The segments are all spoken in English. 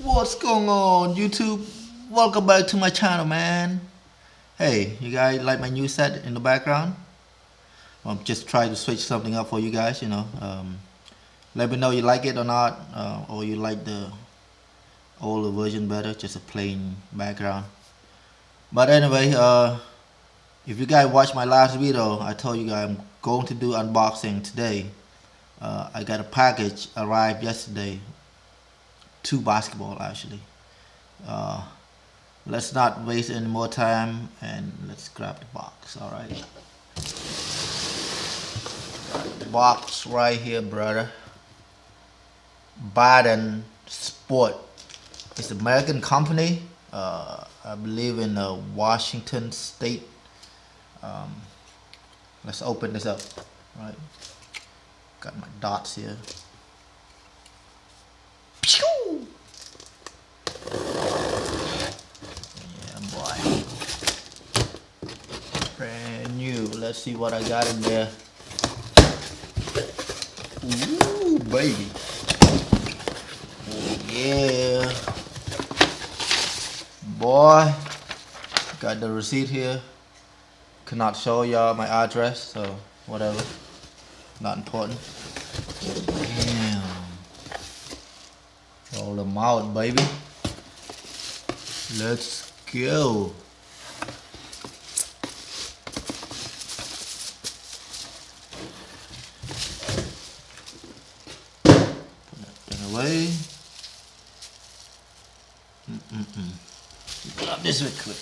What's going on, YouTube? Welcome back to my channel, man. Hey, you guys like my new set in the background? I'm just trying to switch something up for you guys, let me know you like it or not, or you like the older version better, just a plain background. But anyway, if you guys watched my last video, I told you guys I'm going to do unboxing today. I got a package arrived yesterday, 2 basketball actually. Uh, let's not waste any more time and let's grab the box. All right, got the box right here, brother. Baden Sport. It's an American company. I believe in Washington State. Let's open this up. All right, got my dots here. Pew! Boy, brand new. Let's see what I got in there. Ooh, baby. Oh, yeah, boy, got the receipt here. Cannot show y'all my address, so whatever, not important. Damn, roll them out, baby. Let's go. Put that thing away. Grab this real quick.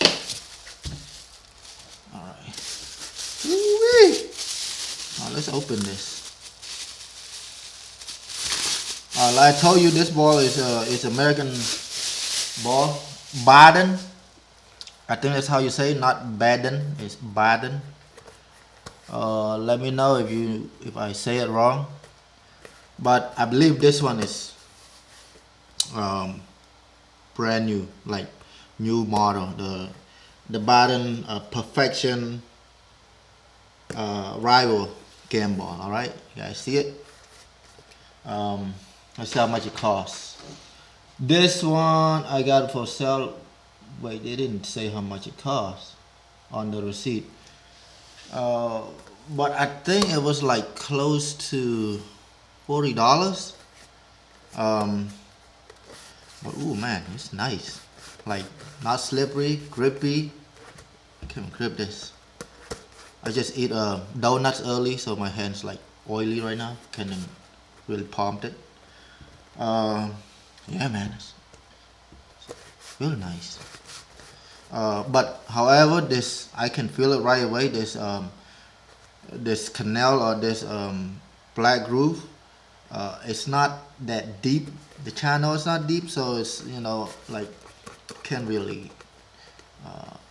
Alright. Now let's open this. Like I told you, this ball is American ball. Baden. I think that's how you say it, not Baden, it's Baden. Let me know if I say it wrong. But I believe this one is brand new, like new model. The Baden Perfection rival game ball. All right, you guys see it? Let's see how much it costs. This one I got it for sale. Wait, they didn't say how much it costs on the receipt. But I think it was like close to $40. But ooh, man, it's nice. Like, not slippery, grippy. I can't grip this. I just eat donuts early, so my hand's like oily right now. Can't really palm it. Yeah, man, it's really nice. But however, this I can feel it right away. This canal or this black groove, it's not that deep. The channel is not deep, so it's like can't really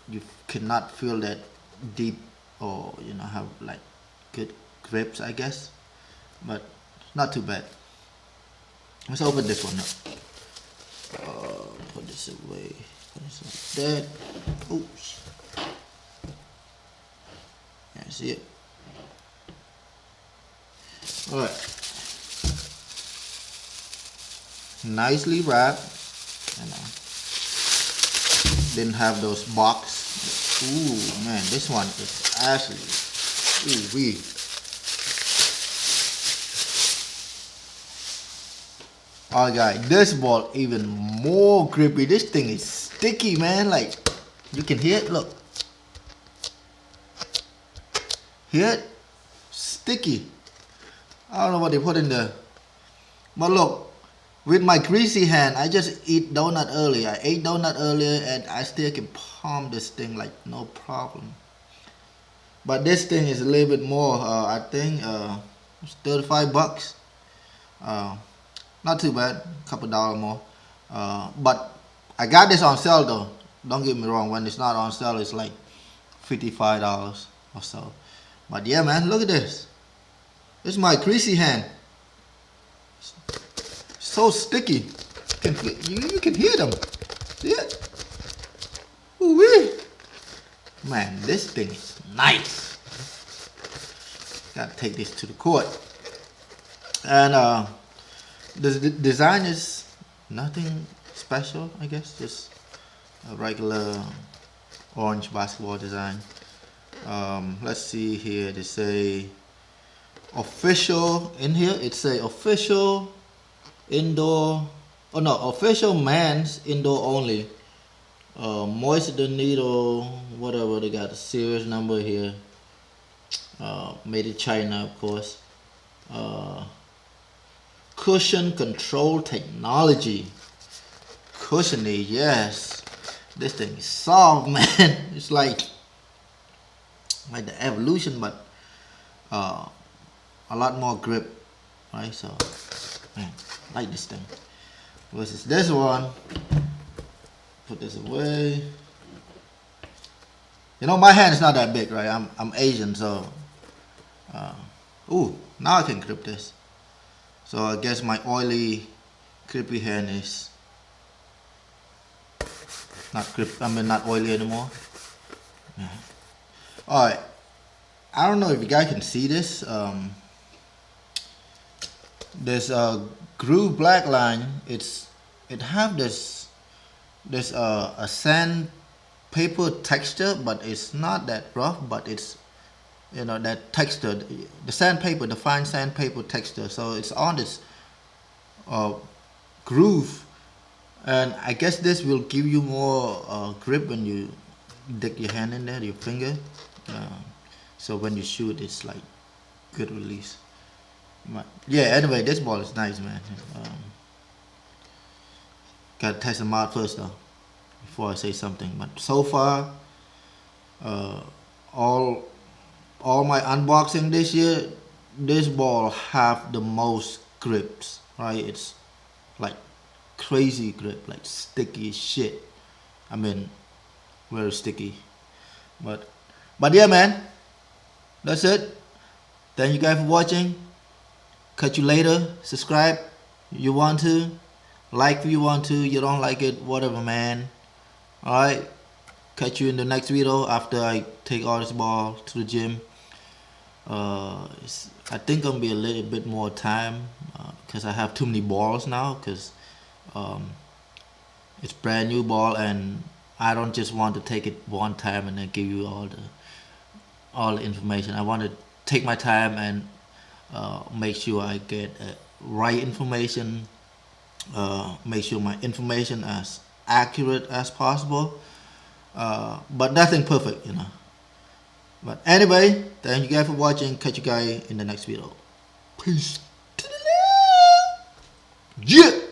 you cannot feel that deep or have like good grips, I guess. But not too bad. Let's open this one up. Put this away. Put this like that. Oops. Yeah, see it? Alright. Nicely wrapped. Didn't have those box. Ooh, man, this one is actually ooh-wee. Alright, this ball even more grippy. This thing is sticky, man. Like, you can hear it. Look, hear it? Sticky. I don't know what they put in there, but look, with my greasy hand, I just eat donut earlier. I ate donut earlier, and I still can palm this thing like no problem. But this thing is a little bit more. I think it's $35. Not too bad, a couple dollars more. But I got this on sale though. Don't get me wrong, when it's not on sale, it's like $55 or so. But yeah, man, look at this. This is my greasy hand. So sticky. You can hear them. See it? Ooh-wee. Man, this thing is nice. Gotta take this to the court. And the design is nothing special, I guess. Just a regular orange basketball design. Let's see here. They say official in here. It say official indoor. Oh no, official men's indoor only. Moist the needle, whatever. They got a serious number here. Made in China, of course. Cushion control technology. Cushiony, yes. This thing is soft, man. It's like the evolution, but a lot more grip, right? So, man, I like this thing. Versus this one. Put this away. You know, my hand is not that big, right? I'm Asian, so. Ooh, now I can grip this. So I guess my oily, grippy hand is not oily anymore. Yeah. All right. I don't know if you guys can see this. This groove black line. It have this a sandpaper texture, but it's not that rough. But it's that texture, the sandpaper, the fine sandpaper texture. So it's on this groove, and I guess this will give you more grip when you dig your hand in there, your finger. So when you shoot, it's like good release. But yeah, anyway, this ball is nice, man. Gotta test them out first though, before I say something. But so far, all my unboxing this year, this ball have the most grips, right? It's like crazy grip, like sticky as shit. I mean, very sticky. But yeah, man, that's it. Thank you guys for watching. Catch you later. Subscribe if you want to. Like if you want to. You don't like it, whatever, man. Alright. Catch you in the next video after I take all this ball to the gym. I think gonna be a little bit more time because I have too many balls now, because it's brand new ball and I don't just want to take it one time and then give you all the information. I want to take my time and make sure I get right information, make sure my information as accurate as possible, but nothing perfect, But anyway, thank you guys for watching. Catch you guys in the next video. Peace. Yeah.